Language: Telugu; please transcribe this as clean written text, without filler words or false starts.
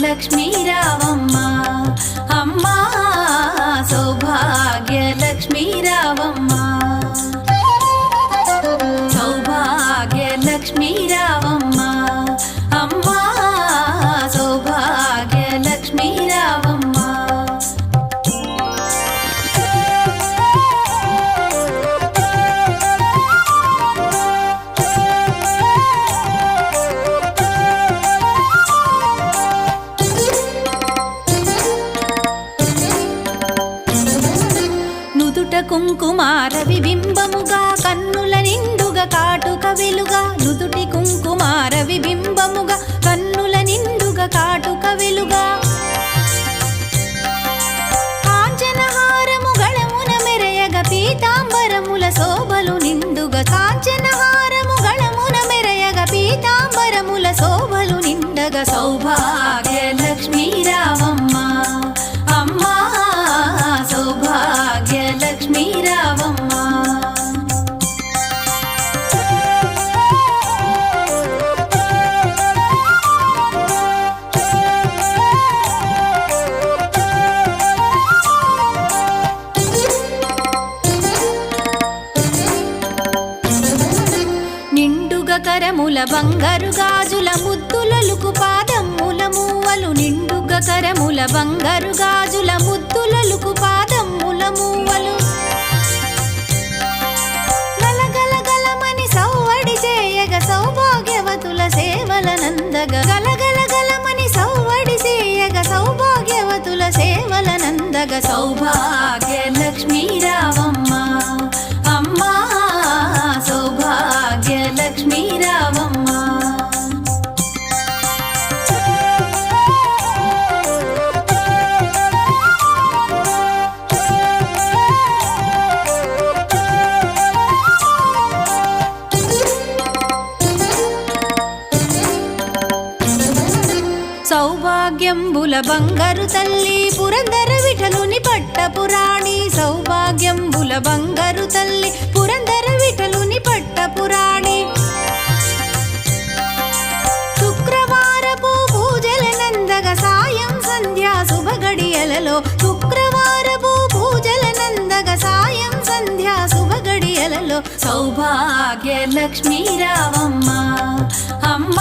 లక్ష్మీ రావమ్మ అమ్మ సౌభాగ్య లక్ష్మీ రావమ్మ సౌభాగ్య లక్ష్మీ రావమ్మ అమ్మ సౌభాగ్య లక్ష్మీ రావమ్మ కుంకుమార విబింబముగా కన్నుల నిండుగా కాటుక వెలుగా నుదుటి కుంకుమార విబింబముగా కన్నుల నిండుగా కాటుక వెలుగా కాంచనహారము గళమున మెరయగ పీతాంబరముల శోభలు నిండుగా కాంచనహారము గళమున మెరయగ పీతాంబరముల శోభలు నిండగా సౌభాగ్య లక్ష్మీ రావమ్మ అమ్మ సౌభాగ్య లక్ష్మీ రావమ్మ నిండుగా కరముల బంగారు గాజుల ముద్దులలుకు పాదమ్ముల మూవలు నిండుగా కరముల బంగారు గాజుల ముద్దులలుకు పాదమ్ముల మూవలు గలగలగలమని సౌవడి చేయగ సౌభాగ్యవతుల సేవల నందగ గలగలగలమని సౌవడి చేయగ సౌభాగ్యవతుల సేవల నందగ సౌభాగ్య లక్ష్మీ రావమ్మ అమ్మ సౌభాగ్య లక్ష్మీ రావమ్మ సౌభాగ్యంబుల బంగారు తల్లి పురందర విఠలుని పట్టపురాణి సౌభాగ్యంబుల బంగారు తల్లి పురందర విఠలుని పట్టపురాణి శుక్రవారపు పూజల నందగ సాయం సంధ్యా శుభగడియలలో శుక్రవారపు పూజల నందగ సాయం సంధ్యా శుభగడియలలో సౌభాగ్య లక్ష్మీ రావమ్మ అమ్మ